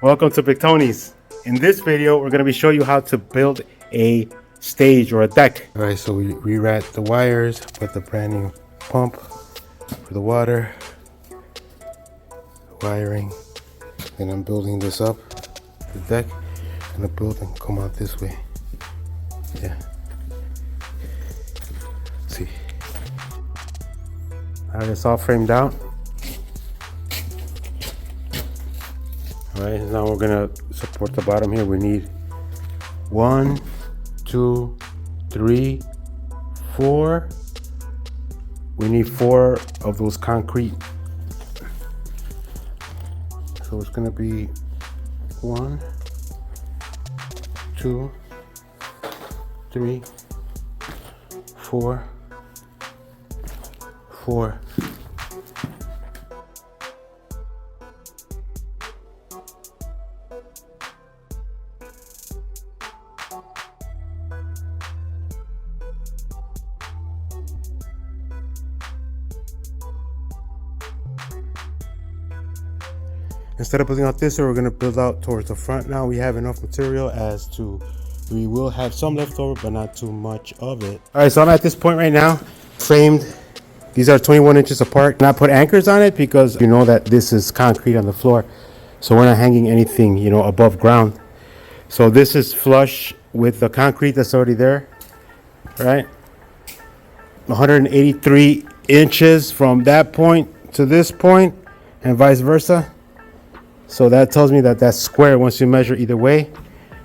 Welcome to Big Tony's. In this video, we're going to be showing you how to build a stage or a deck. All right, so we rewrap the wires, put the brand new pump for the water, wiring, and I'm building this up, the deck, and the building come out this way. Yeah. See. All right, it's all framed out. All right, now we're gonna support the bottom here. We need 1, 2, 3, 4. We need 4 of those concrete. So it's gonna be 1, 2, 3, 4, 4. Instead of building out this way, we're going to build out towards the front. Now we have enough material as to, we will have some left over, but not too much of it. All right, so I'm at this point right now, framed. These are 21 inches apart. And I put anchors on it because you know that this is concrete on the floor. So we're not hanging anything, you know, above ground. So this is flush with the concrete that's already there, right? 183 inches from that point to this point and vice versa. So that tells me that that's square once you measure either way.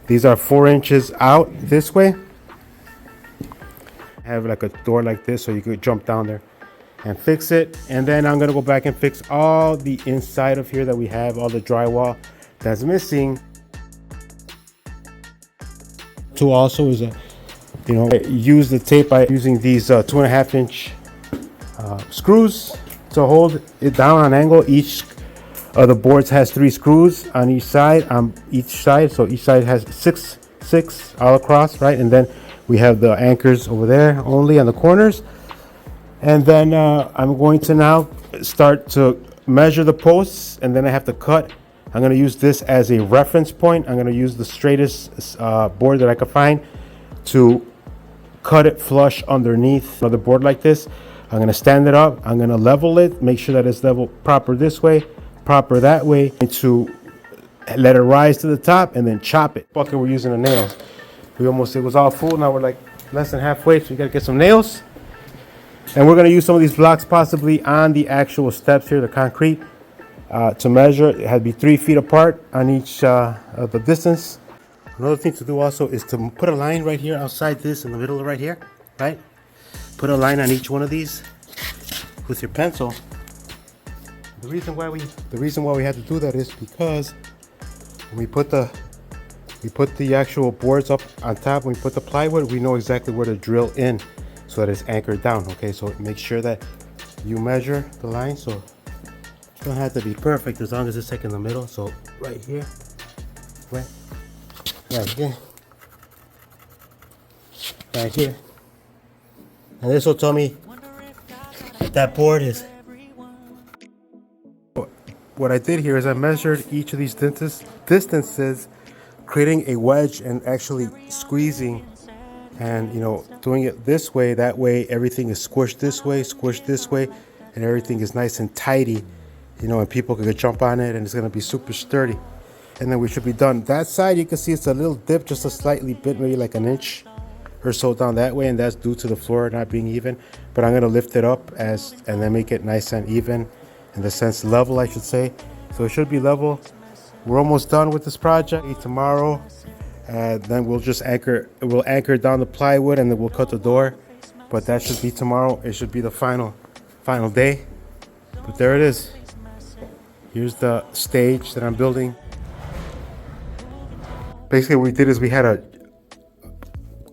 These are 4 inches out this way. I have like a door like this so you could jump down there and fix it. And then I'm gonna go back and fix all the inside of here that we have, all the drywall that's missing. Tool also is use the tape by using these 2.5 inch screws to hold it down on an angle. Each the boards has 3 screws on each side, so each side has six all across, right? And then we have the anchors over there only on the corners. And then I'm going to now start to measure the posts, and then I have to cut. I'm going to use this as a reference point. I'm going to use the straightest board that I could find to cut it flush underneath another board like this. I'm going to stand it up. I'm going to level it, make sure that it's level proper this way, proper that way, and to let it rise to the top and then chop it. Bucket, we're using the nails. It was all full. Now we're like less than halfway, so we gotta get some nails. And we're gonna use some of these blocks possibly on the actual steps here, the concrete, to measure. It had to be 3 feet apart on each of the distance. Another thing to do also is to put a line right here outside this in the middle right here, right? Put a line on each one of these with your pencil. The reason why we had to do that is because when we put the actual boards up on top, when we put the plywood, we know exactly where to drill in so that it's anchored down. Okay, so make sure that you measure the line, so it don't have to be perfect as long as it's like in the middle. So right here, right here, right here, and this will tell me that board is. What I did here is I measured each of these distances, creating a wedge and actually squeezing and, doing it this way. That way everything is squished this way, and everything is nice and tidy, and people could jump on it and it's going to be super sturdy. And then we should be done. That side, you can see it's a little dip, just a slightly bit, maybe like an inch or so down that way, and that's due to the floor not being even. But I'm going to lift it up and then make it nice and even. In the sense level, I should say. So it should be level. We're almost done with this project. Tomorrow, then we'll anchor down the plywood and then we'll cut the door. But that should be tomorrow. It should be the final day. But there it is. Here's the stage that I'm building. Basically what we did is we had to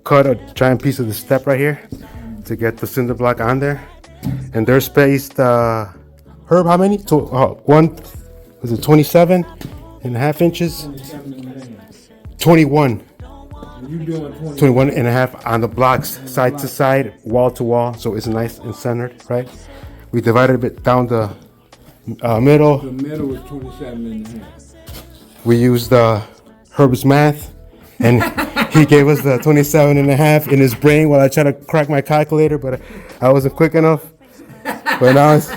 cut a giant piece of the step right here to get the cinder block on there. And they're spaced Herb, how many? One, was it 27.5 inches? 21. 21 and a half on the blocks, side to side, wall to wall, so it's nice and centered, right? We divided it down the middle. The middle was 27 and a half. we used Herb's math, and he gave us the 27 and a half in his brain while I tried to crack my calculator, but I wasn't quick enough. But now it's,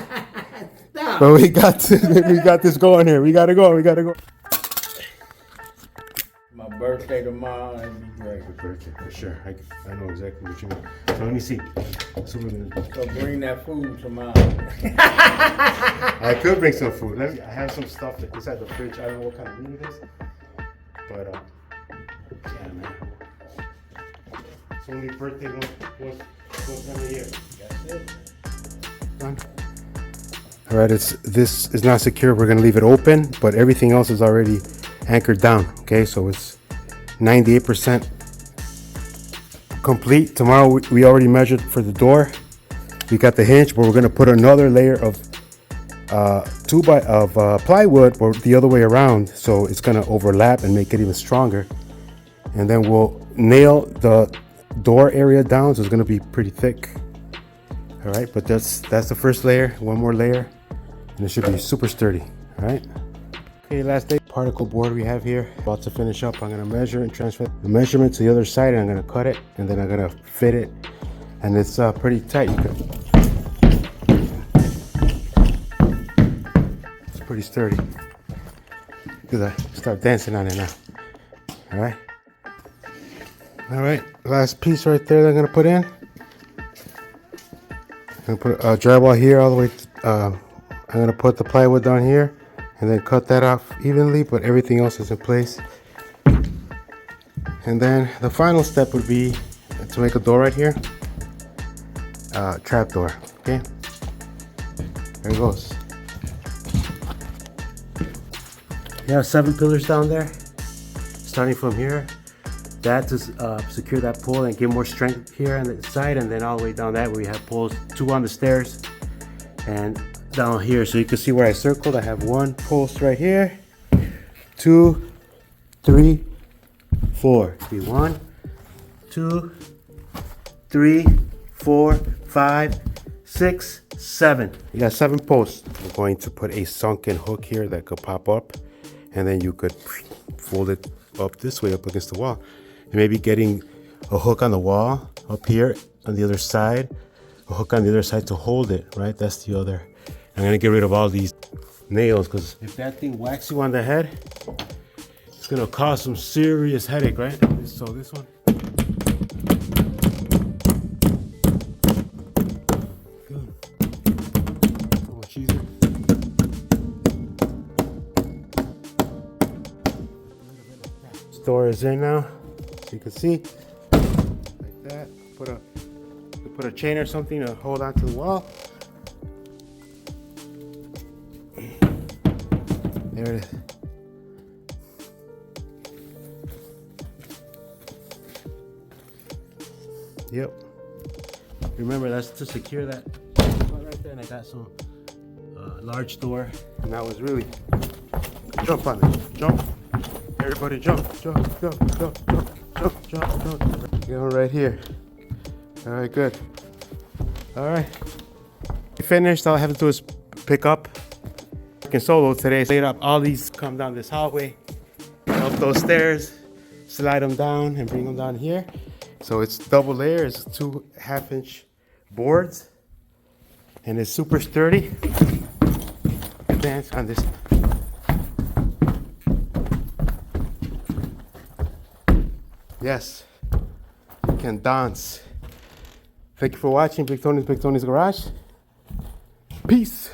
but we got this going here. We gotta go. My birthday tomorrow, that'd be great. Happy birthday, for sure. I know exactly what you mean. So let me see. So we're gonna So bring that food tomorrow. I could bring some food. I have some stuff inside the fridge. I don't know what kind of meat it is, but yeah, man. It's only birthday one time a year. That's it. Done. All right, this is not secure. We're gonna leave it open, but everything else is already anchored down. Okay, so it's 98% complete. Tomorrow we already measured for the door. We got the hinge, but we're gonna put another layer of plywood, or the other way around, so it's gonna overlap and make it even stronger. And then we'll nail the door area down, so it's gonna be pretty thick. All right, but that's the first layer. One more layer, and it should be super sturdy. All right. Okay, last day. Particle board we have here. About to finish up. I'm gonna measure and transfer the measurement to the other side, and I'm gonna cut it, and then I'm gonna fit it, and it's pretty tight. It's pretty sturdy. Because I start dancing on it now. All right. All right. Last piece right there that I'm gonna put in. I'm gonna put a drywall here all the way. I'm gonna put the plywood down here, and then cut that off evenly, but everything else is in place. And then the final step would be to make a door right here. Trap door. Okay. There it goes. You have 7 pillars down there, starting from here. That to secure that pole and give more strength here on the side, and then all the way down that way we have poles, 2 on the stairs and down here. So you can see where I circled. I have 1 post right here, 2, 3, 4. Be 1, 2, 3, 4, 5, 6, 7. You got 7 posts. I'm going to put a sunken hook here that could pop up, and then you could fold it up this way up against the wall. And maybe getting a hook on the wall up here on the other side, a hook on the other side to hold it, right? That's the other. I'm gonna get rid of all these nails, because if that thing whacks you on the head, it's gonna cause some serious headache, right? So this one. Good. So much easier. This door is in now, so you can see, like that. Put a chain or something to hold onto the wall. There it is. Yep. Remember, that's to secure that right there. And I got some large door, and that was really jump on it. Jump. Everybody jump. Jump. Get one right here. All right, good. All right. Finished. All I have to do is pick up. In solo today, laid up all these, come down this hallway, up those stairs, slide them down and bring them down here. So it's double layer, it's 2 half-inch boards, and it's super sturdy. Dance on this. Yes, you can dance. Thank you for watching Big Tony's Garage. Peace.